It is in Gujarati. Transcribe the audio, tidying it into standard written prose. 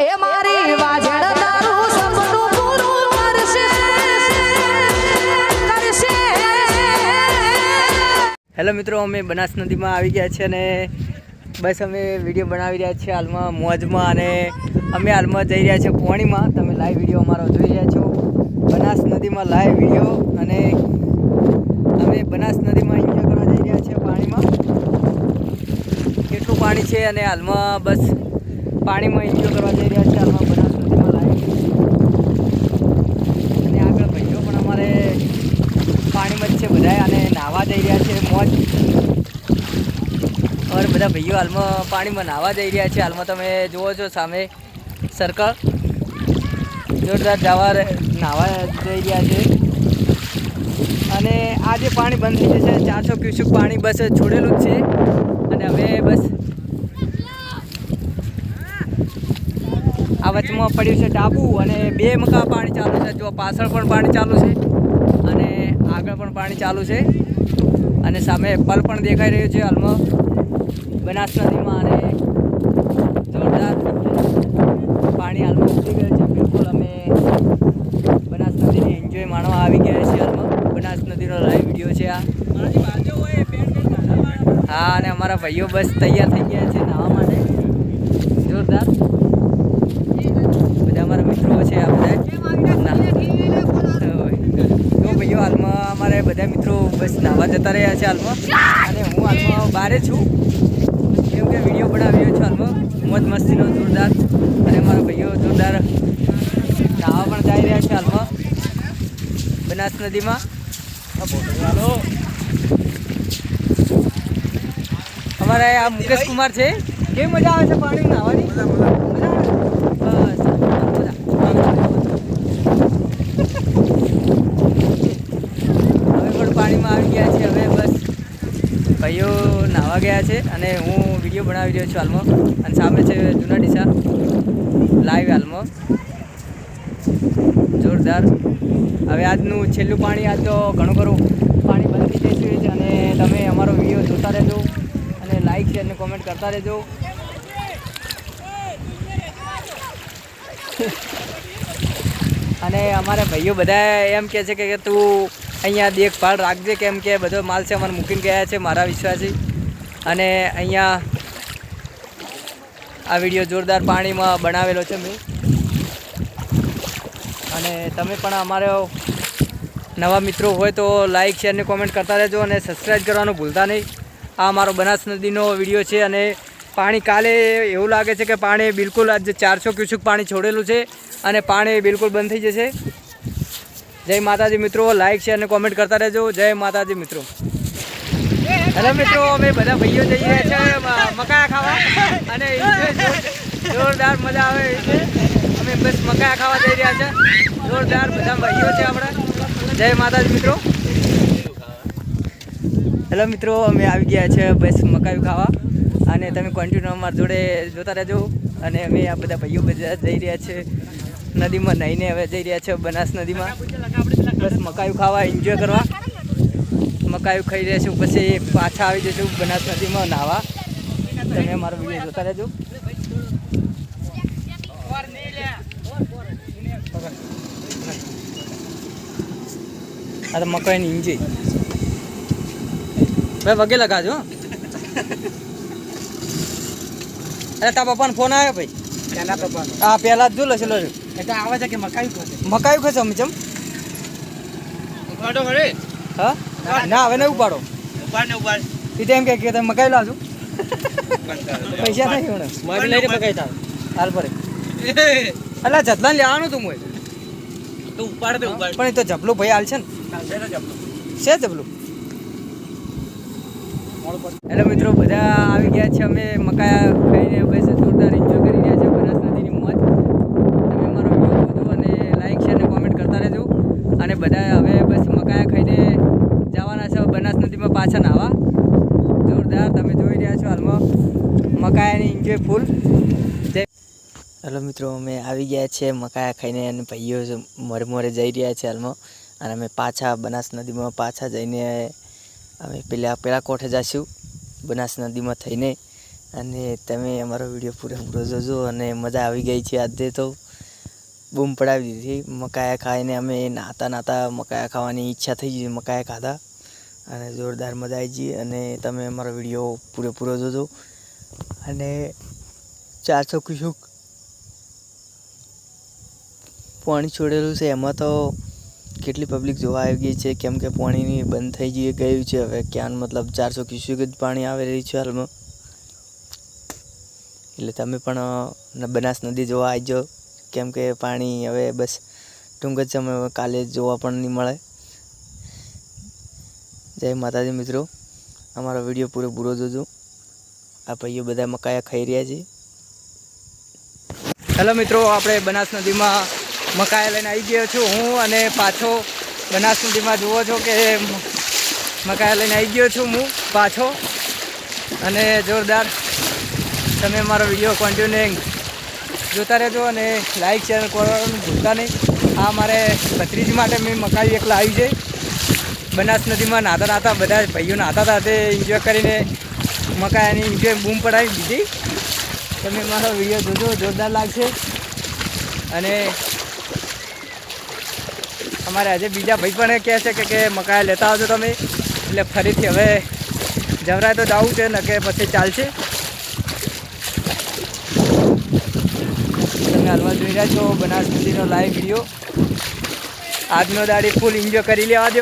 એ મારી વાજણ તારું સપનું પૂરું કરશે કરશે। હેલો મિત્રો, અમે બનાસ નદીમાં આવી ગયા છે અને બસ અમે વિડીયો બનાવી રહ્યા છીએ હાલમાં મોજમાં, અને અમે હાલમાં જઈ રહ્યા છીએ પોણીમાં। તમે લાઈવ વિડીયો અમારો જોઈ રહ્યા છો બનાસ નદીમાં લાઈવ વિડીયો, અને અમે બનાસ નદીમાં એન્જોય કરવા જઈ રહ્યા છીએ પાણીમાં। કેટલું પાણી છે અને હાલમાં બસ પાણીમાં એન્જોય કરવા જઈ રહ્યા છીએ હાલમાં બનાસ નદીમાં લાઈવ। અને આગળ ભાઈઓ પણ અમારે પાણીમાં જ છે બધા, અને નાહવા જઈ રહ્યા છે મોજ। और બધા ભાઈઓ હાલમાં પાણીમાં નાહવા જઈ રહ્યા છે હાલમાં। તમે જુઓ છો સામે સર્કલ જોરદાર જવા નાહવા જઈ રહ્યા છે, અને આ જે પાણી બંધ થઈ જશે 400 ક્યુસેક પાણી બસ છોડેલું જ છે, અને હવે બસ આ વચમાં પડ્યું છે ટાપુ, અને 2 મકા પાણી ચાલુ છે। જો પાછળ પણ પાણી ચાલુ છે અને આગળ પણ પાણી ચાલુ છે, અને સામે પલ પણ દેખાઈ રહ્યું છે હાલમાં બનાસ નદીમાં, અને જોરદાર પાણી હાલમાં ઉતરી ગયું છે બિલકુલ। અમે બનાસ નદીની એન્જોય માણવા આવી ગયા છીએ હાલમાં। બનાસ નદીનો લાઈવ વિડીયો છે આ। હા, અને અમારા ભાઈઓ બસ તૈયાર થઈ ગયા છે નાહવા માટે જોરદાર। બધા અમારા મિત્રો છે આ બધા તો ભાઈઓ હાલમાં અમારે બધા મિત્રો બસ નાહવા જતા રહ્યા છે હાલમાં, અને હું હાલમાં બહાર છું કેમ કે વિડીયો બનાવી રહ્યો છું હાલમાં મોજ મસ્તીનો જોરદાર। અને અમારા ભાઈઓ જોરદાર નાહવા પણ જઈ રહ્યા છે હાલમાં બનાસ નદીમાં। અમારા આ મુકેશ કુમાર છે। કેવી મજા આવે છે પાણી નાહવાની? બસ હવે પણ પાણીમાં આવી ગયા છે। હવે બસ ભાઈઓ નાહવા ગયા છે અને હું વિડીયો બનાવી રહ્યો છું હાલમાં, અને સામે છે જૂના ડીસા લાઈવ હાલમાં જોરદાર। હવે આજનું છેલ્લું પાણી, આજ તો ઘણું ખરું પાણી બંધ થઈ જશે છે, અને તમે અમારો વિડીયો જોતા રહેજો અને લાઈક શેર અને કોમેન્ટ કરતા રહેજો। અને અમારા ભાઈઓ બધા એમ કહે છે કે તું અહીંયા દેખભાળ રાખજે, કેમ કે બધો માલ છે અમારે મૂકીને ગયા છે મારા વિશ્વાસી। અને અહીંયા આ વિડીયો જોરદાર પાણીમાં બનાવેલો છે મેં, અને તમે પણ અમારો નવા મિત્રો હોય તો લાઈક શેર અને કોમેન્ટ કરતા રહેજો, અને સબસ્ક્રાઈબ કરવાનું ભૂલતા નહીં। આ અમારો બનાસ નદીનો વિડીયો છે, અને પાણી કાલે એવું લાગે છે કે પાણી બિલકુલ આજે 400 ક્યુસેક પાણી છોડેલું છે, અને પાણી બિલકુલ બંધ થઈ જશે। જય માતાજી મિત્રો, લાઈક શેર અને કોમેન્ટ કરતા રહેજો। જય માતાજી મિત્રો। હેલો મિત્રો, અમે બધા ભાઈઓ જઈ રહ્યા છે મકાયા ખાવા, અને જોરદાર મજા આવે છે। અમે બસ મકાયા ખાવા જઈ રહ્યા છે જોરદાર, બધા ભાઈઓ છે આપણા। જય માતાજી મિત્રો। હેલો મિત્રો, અમે આવી ગયા છે બસ મકાયું ખાવા, અને તમે કન્ટિન્યુ અમારા જોડે જોતા રહેજો। અને અમે આ બધા ભાઈઓ બધા જઈ રહ્યા છે નદીમાં નહીને હવે જઈ રહ્યા છે બનાસ નદીમાં બસ મકાયું ખાવા એન્જોય કરવા। મકાયું ખાઈ રહીશું, પછી પાછા આવી જઈશું બનાસ નદીમાં નાહવા। તમે અમારો વિડીયો જોતા રહેજો। આ તો મકાઈની ઇંજી ભાઈ વગે લગાજો। અરે તા પપ્પાનો ફોન આવ્યો ભાઈ? પહેલા પપ્પાનો? હા, પહેલા જ જો લસેલો છે એટલે આવે છે કે મકાયું ખસે? મકાયું ખસે અમે ચમ ઉપાડો ઘરે? હા ના, હવે નહીં ઉપાડો, ઉપાડ ને ઉપાડ એ તો એમ કે તમે મકાઈ લાવજો પૈસા નહીં હોણે મારી લઈને મકાઈ થાવ હાલ પરે અલા જતલાને લેવાનું તું મોય તો ઉપાડ દે ઉપાડ, પણ એ તો જબલું ભાઈ હાલ છે ને છે જબલું। હેલો મિત્રો, બધા આવી ગયા છે, અમે મકાયા ખાઈને બસ જોરદાર એન્જોય કરી રહ્યા છે બનાસ નદીની મોજ। તમે અમારો વિડીયો જોજો અને લાઈક શેર અને કોમેન્ટ કરતા રહેજો, અને બધા હવે બસ મકાયા ખાઈને જવાના છે બનાસ નદીમાં પાછા નાહવા જોરદાર। તમે જોઈ રહ્યા છો હાલમાં મકાયાની એન્જોય ફૂલ। જય હેલો મિત્રો, અમે આવી ગયા છે મકાયા ખાઈને, અને ભાઈઓ મોરે મોરે જઈ રહ્યા છે હાલમાં, અને અમે પાછા બનાસ નદીમાં પાછા જઈને અમે પેલા કોઠે જઈશું બનાસ નદીમાં થઈને, અને તમે અમારો વિડીયો પૂરેપૂરો જોજો અને મજા આવી ગઈ છે. આજે તો બૂમ પડાવી દીધી. મકાયા ખાઈને અમે નાતા મકાયા ખાવાની ઈચ્છા થઈ ગઈ. મકાયા ખાધા અને જોરદાર મજા આવી ગઈ. અને તમે અમારો વિડીયો પૂરેપૂરો જોજો. અને 400 ક્યુસેક પાણી છોડેલું છે. એમાં તો કેટલી પબ્લિક જોવા આવી ગઈ છે, કેમ કે પાણીની બંધ થઈ ગયું છે. હવે ક્યાં મતલબ 400 ક્યુસેક જ પાણી આવી રહ્યું છે હાલમાં. એટલે તમે પણ બનાસ નદી જોવા આવજો, કેમ કે પાણી હવે બસ ટૂંક જ સમય કાલે જોવા પણ નહીં મળે. જય માતાજી મિત્રો, અમારો વિડીયો પૂરો જોજો. આ ભાઈઓ બધા મકાયા ખાઈ રહ્યા છે. હેલો મિત્રો, આપણે બનાસ નદીમાં મકાયા લઈને આવી ગયો છું હું, અને પાછો બનાસ નદીમાં જુઓ છો કે મકાયા લઈને આવી ગયો છું હું પાછો. અને જોરદાર તમે મારો વિડીયો કન્ટિન્યુ જોતા રહેજો અને લાઈક શેર કરવાનું ભૂલતા નહીં. આ મારે ભત્રીજી માટે મેં મકાઈ એક લાવી છે. બનાસ નદીમાં નાતા બધા ભાઈઓ નાતા હતા, તે એન્જોય કરીને મકાઈની એન્જોય બૂમ પડાવી દીધી. તમે મારો વિડીયો જોજો, જોરદાર લાગશે. અને અમારે આજે બીજા ભાઈ પણ કહે છે કે મકાઈ લેતા આવજો તમે. એટલે ફરીથી હવે જવરાય તો જવું છે ને કે પછી ચાલશે. તમે હાલમાં જોઈ રહ્યા છો બનાસ નદીનો લાઈવ વિડીયો. આજનો દાડી ફૂલ એન્જોય કરી લેવા દો.